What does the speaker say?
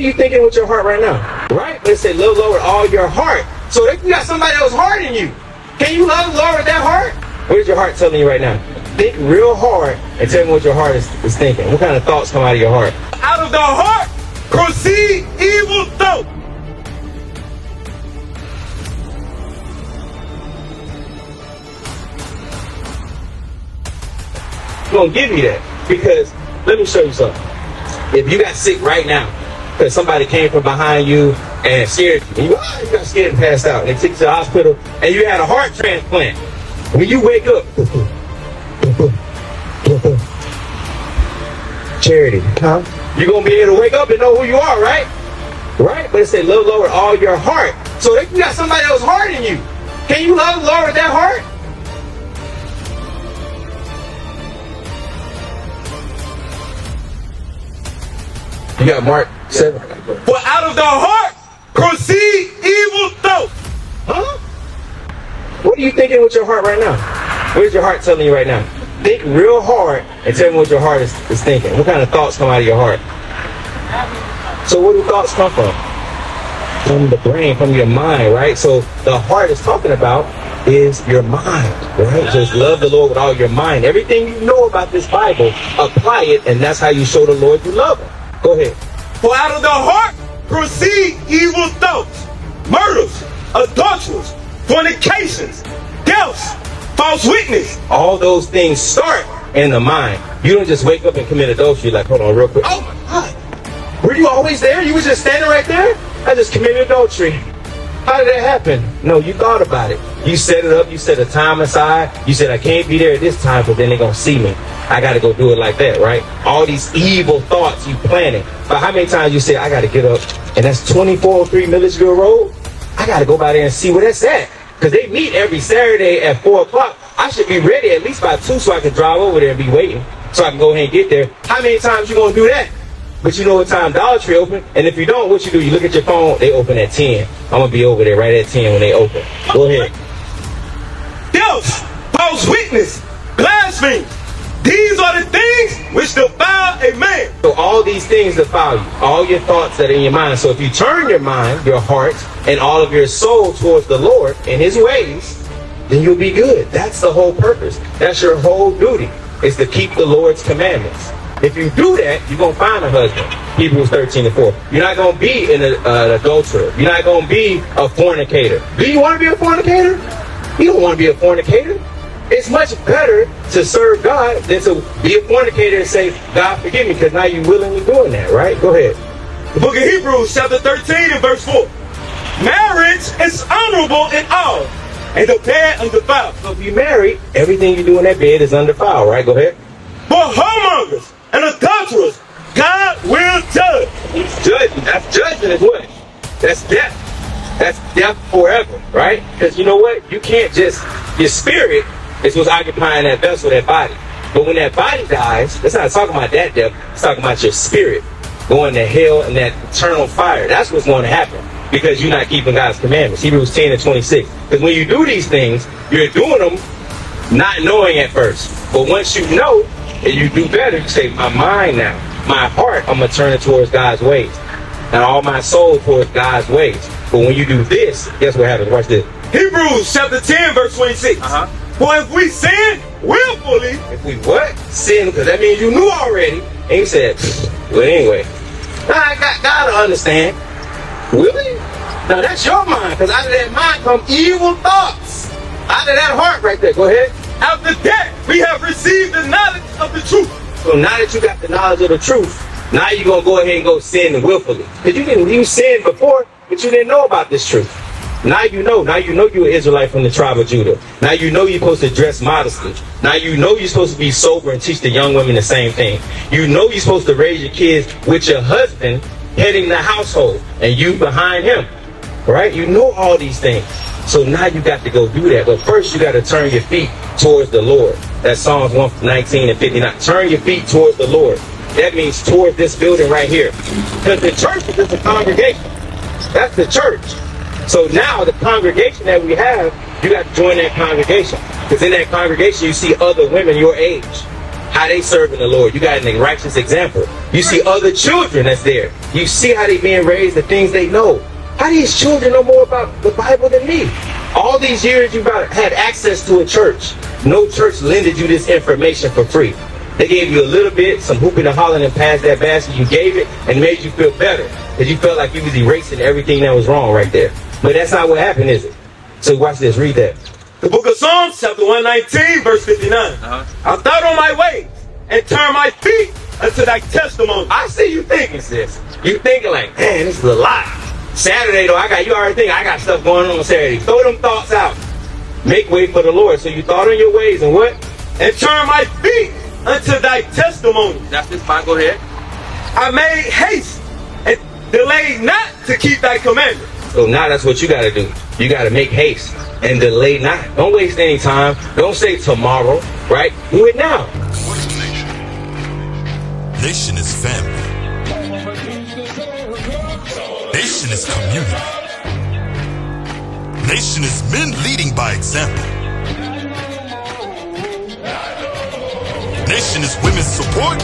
What are you thinking with your heart right now? Right? But it said love the Lord with all your heart. So if you got somebody that was hard in you, can you love the Lord with that heart? What is your heart telling you right now? Think real hard and tell me what your heart is thinking. What kind of thoughts come out of your heart? Out of the heart proceed evil thoughts. I'm going to give you that because let me show you something. If you got sick right now because somebody came from behind you and scared you, and you got scared and passed out, and they took you to the hospital, and you had a heart transplant. When you wake up, Charity, huh? You're going to be able to wake up and know who you are, right? Right? But it said love the Lord with all your heart. So if you got somebody that was hard in you, can you love the Lord with that heart? You got Mark 7. For out of the heart proceed evil thoughts. Huh? What are you thinking with your heart right now? What is your heart telling you right now? Think real hard and tell me what your heart is thinking. What kind of thoughts come out of your heart? So where do thoughts come from? From the brain, from your mind, right? So the heart is talking about is your mind, right? Just love the Lord with all your mind. Everything you know about this Bible, apply it, and that's how you show the Lord you love him. Go ahead. For out of the heart proceed evil thoughts, murders, adulteries, fornications, deaths, false witness. All those things start in the mind. You don't just wake up and commit adultery like, hold on real quick. Oh my God. Were you always there? You was just standing right there? I just committed adultery. How did that happen? No, you thought about it. You set it up. You set a time aside. You said, I can't be there at this time, but then they're going to see me. I got to go do it like that, right? All these evil thoughts you planning. But how many times you say, I got to get up, and that's 2403 Milledgeville Rd? I got to go by there and see where that's at. Because they meet every Saturday at 4 o'clock. I should be ready at least by 2 so I can drive over there and be waiting. So I can go ahead and get there. How many times you going to do that? But you know what time Dollar Tree open? And if you don't, what you do? You look at your phone, they open at 10. I'm going to be over there right at 10 when they open. Go ahead. Deaths, false witness, blasphemy. These are the things which defile a man. So all these things defile you. All your thoughts that are in your mind. So if you turn your mind, your heart, and all of your soul towards the Lord and his ways, then you'll be good. That's the whole purpose. That's your whole duty, is to keep the Lord's commandments. If you do that, you're going to find a husband. Hebrews 13:4. You're not going to be an adulterer. You're not going to be a fornicator. Do you want to be a fornicator? You don't want to be a fornicator. It's much better to serve God than to be a fornicator and say, God forgive me, because now you're willingly doing that, right? Go ahead. The book of Hebrews chapter 13 and verse 4. Marriage is honorable in all, and the bed undefiled. So if you're married, everything you do in that bed is undefiled, right? Go ahead. But whoremongers and adulterers, God will judge. He's judging. That's judging as what? That's death. That's death forever, right? Because you know what? You can't just, your spirit is what's occupying that vessel, that body. But when that body dies, it's not talking about that death. It's talking about your spirit going to hell and that eternal fire. That's what's going to happen because you're not keeping God's commandments. Hebrews 10:26. Because when you do these things, you're doing them not knowing at first. But once you know and you do better, you say, my mind now, my heart, I'm going to turn it towards God's ways. And all my soul towards God's ways. But when you do this, guess what happens? Watch this. Hebrews chapter 10 verse 26. For if we sin willfully. If we what? Sin, because that means you knew already. And he said, well, anyway. I got to understand. Really? Now that's your mind, because out of that mind come evil thoughts. Out of that heart right there. Go ahead. After that, we have received the knowledge of the truth. So now that you got the knowledge of the truth, now you're going to go ahead and go sin willfully. Because you sinned before, but you didn't know about this truth. Now you know. Now you know you're an Israelite from the tribe of Judah. Now you know you're supposed to dress modestly. Now you know you're supposed to be sober and teach the young women the same thing. You know you're supposed to raise your kids with your husband heading the household and you behind him. Right? You know all these things. So now you got to go do that. But first you got to turn your feet towards the Lord. That's Psalms 119 and 59. Turn your feet towards the Lord. That means towards this building right here. Because the church is just a congregation. That's the church. So now the congregation that we have, you got to join that congregation. Because in that congregation, you see other women your age. How they serving the Lord. You got a righteous example. You see other children that's there. You see how they being raised, the things they know. How these children know more about the Bible than me? All these years you had access to a church. No church lended you this information for free. They gave you a little bit, some hooping and hollering and passed that basket. You gave it and made you feel better because you felt like you was erasing everything that was wrong right there. But that's not what happened, is it? So watch this, read that. The book of Psalms, chapter 119, verse 59. I thought on my ways and turned my feet unto thy testimony. I see you thinking, sis. You thinking like, man, this is a lot. Saturday, though, you already think I got stuff going on Saturday. Throw them thoughts out. Make way for the Lord. So you thought on your ways and what? And turn my feet unto thy testimony. That's this fine. Go ahead. I made haste and delayed not to keep thy commandments. So now that's what you got to do. You got to make haste and delay not. Don't waste any time. Don't say tomorrow, right? Do it now. What is nation? Nation is family. Nation is community. Nation is men leading by example. Nation is women's support